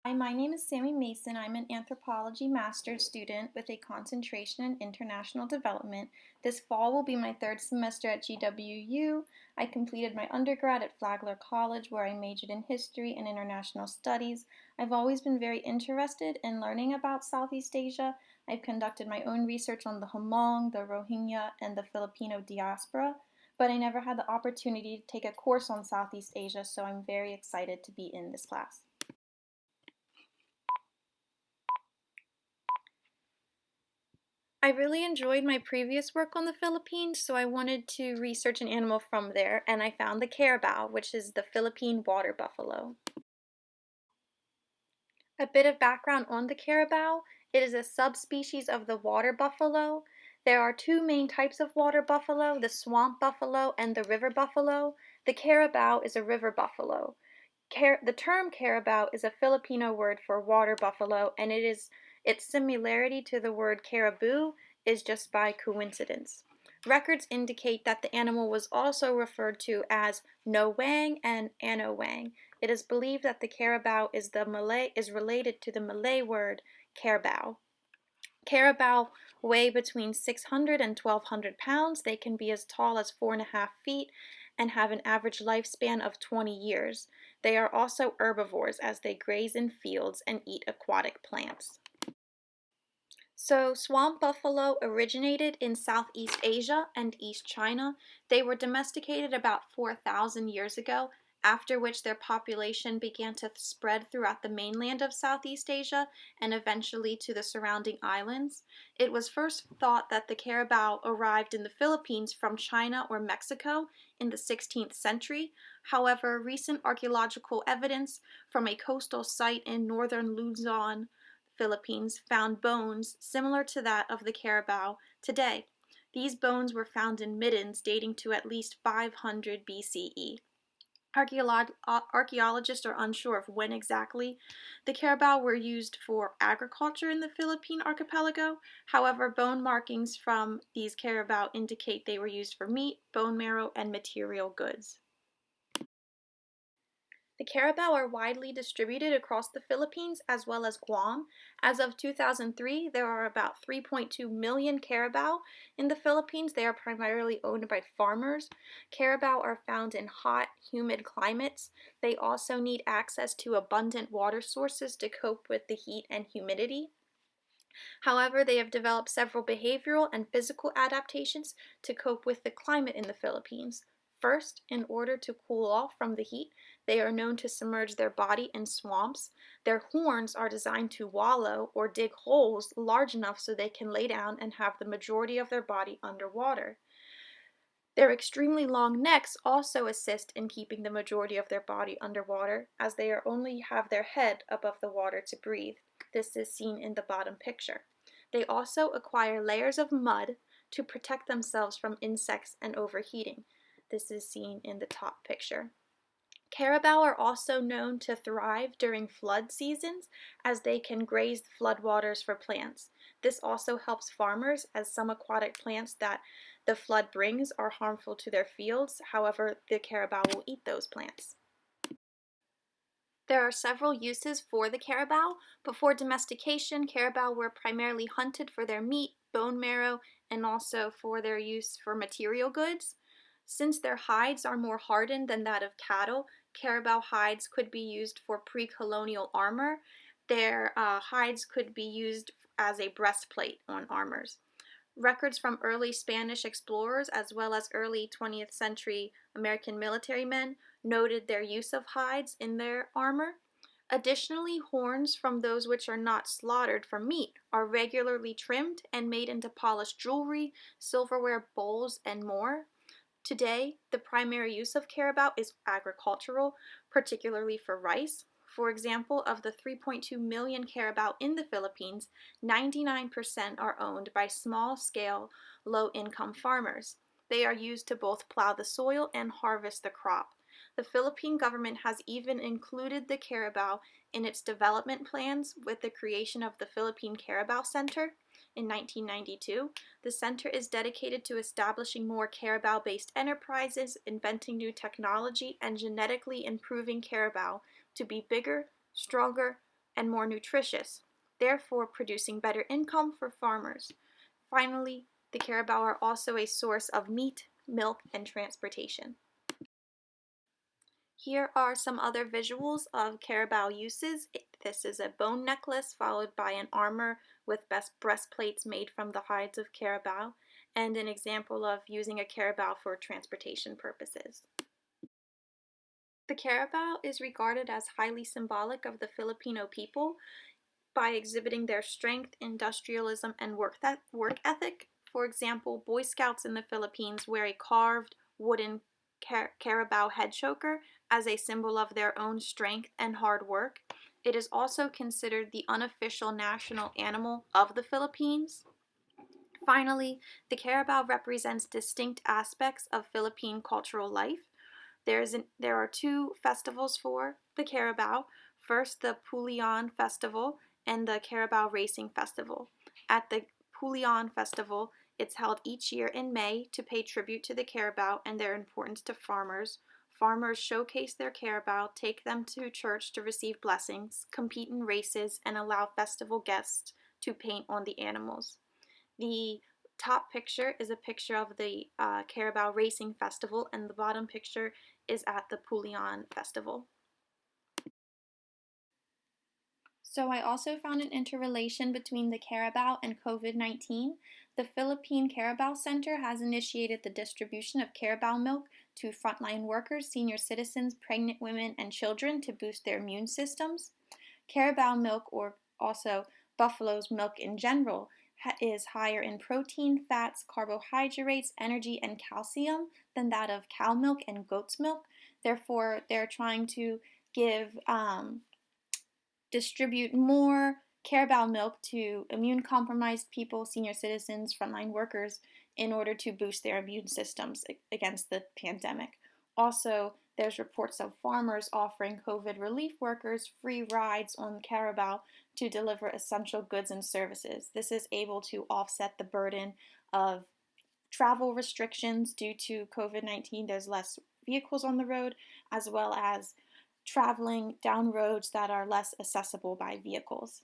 Hi, my name is Sammy Mason. I'm an anthropology master's student with a concentration in international development. This fall will be my third semester at GWU. I completed my undergrad at Flagler College, where I majored in history and international studies. I've always been very interested in learning about Southeast Asia. I've conducted my own research on the Hmong, the Rohingya, and the Filipino diaspora, but I never had the opportunity to take a course on Southeast Asia, so I'm very excited to be in this class. I really enjoyed my previous work on the Philippines, so I wanted to research an animal from there, and I found the carabao, which is the Philippine water buffalo. A bit of background on the carabao: it is a subspecies of the water buffalo. There are two main types of water buffalo, the swamp buffalo and the river buffalo. The carabao is a river buffalo. The term carabao is a Filipino word for water buffalo, and its similarity to the word caribou is just by coincidence. Records indicate that the animal was also referred to as no wang and ano wang. It is believed that the carabao is related to the Malay word carabao. Carabao weigh between 600 and 1,200 pounds. They can be as tall as 4.5 feet and have an average lifespan of 20 years. They are also herbivores as they graze in fields and eat aquatic plants. So, swamp buffalo originated in Southeast Asia and East China. They were domesticated about 4,000 years ago, after which their population began to spread throughout the mainland of Southeast Asia and eventually to the surrounding islands. It was first thought that the carabao arrived in the Philippines from China or Mexico in the 16th century. However, recent archaeological evidence from a coastal site in northern Luzon, Philippines, found bones similar to that of the carabao today. These bones were found in middens dating to at least 500 BCE. Archaeologists are unsure of when exactly the carabao were used for agriculture in the Philippine archipelago. However, bone markings from these carabao indicate they were used for meat, bone marrow, and material goods. The carabao are widely distributed across the Philippines as well as Guam. As of 2003, there are about 3.2 million carabao in the Philippines. They are primarily owned by farmers. Carabao are found in hot, humid climates. They also need access to abundant water sources to cope with the heat and humidity. However, they have developed several behavioral and physical adaptations to cope with the climate in the Philippines. First, in order to cool off from the heat, they are known to submerge their body in swamps. Their horns are designed to wallow or dig holes large enough so they can lay down and have the majority of their body underwater. Their extremely long necks also assist in keeping the majority of their body underwater, as they only have their head above the water to breathe. This is seen in the bottom picture. They also acquire layers of mud to protect themselves from insects and overheating. This is seen in the top picture. Carabao are also known to thrive during flood seasons as they can graze the floodwaters for plants. This also helps farmers as some aquatic plants that the flood brings are harmful to their fields. However, the carabao will eat those plants. There are several uses for the carabao. Before domestication, carabao were primarily hunted for their meat, bone marrow, and also for their use for material goods. Since their hides are more hardened than that of cattle, carabao hides could be used for pre-colonial armor. Their hides could be used as a breastplate on armors. Records from early Spanish explorers as well as early 20th century American military men noted their use of hides in their armor. Additionally, horns from those which are not slaughtered for meat are regularly trimmed and made into polished jewelry, silverware, bowls, and more. Today, the primary use of carabao is agricultural, particularly for rice. For example, of the 3.2 million carabao in the Philippines, 99% are owned by small-scale, low-income farmers. They are used to both plow the soil and harvest the crop. The Philippine government has even included the carabao in its development plans with the creation of the Philippine Carabao Center in 1992. The center is dedicated to establishing more carabao-based enterprises, inventing new technology, and genetically improving carabao to be bigger, stronger, and more nutritious, therefore producing better income for farmers. Finally, the carabao are also a source of meat, milk, and transportation. Here are some other visuals of carabao uses. This is a bone necklace followed by an armor with breastplates made from the hides of carabao, and an example of using a carabao for transportation purposes. The carabao is regarded as highly symbolic of the Filipino people by exhibiting their strength, industrialism, and work ethic. For example, Boy Scouts in the Philippines wear a carved wooden carabao head choker as a symbol of their own strength and hard work. It is also considered the unofficial national animal of the Philippines. Finally, the carabao represents distinct aspects of Philippine cultural life. There are two festivals for the carabao. First, the Pulian Festival and the Carabao Racing Festival. At the Pulian Festival, it's held each year in May to pay tribute to the carabao and their importance to farmers. Farmers showcase their carabao, take them to church to receive blessings, compete in races, and allow festival guests to paint on the animals. The top picture is a picture of the Carabao Racing Festival, and the bottom picture is at the Pulian Festival. So I also found an interrelation between the carabao and COVID-19. The Philippine Carabao Center has initiated the distribution of carabao milk to frontline workers, senior citizens, pregnant women, and children to boost their immune systems. Carabao milk, or also buffalo's milk in general, is higher in protein, fats, carbohydrates, energy, and calcium than that of cow milk and goat's milk. Therefore, they're trying to distribute more carabao milk to immune-compromised people, senior citizens, frontline workers, in order to boost their immune systems against the pandemic. Also, there's reports of farmers offering COVID relief workers free rides on Carabao to deliver essential goods and services. This is able to offset the burden of travel restrictions due to COVID-19. There's less vehicles on the road, as well as traveling down roads that are less accessible by vehicles.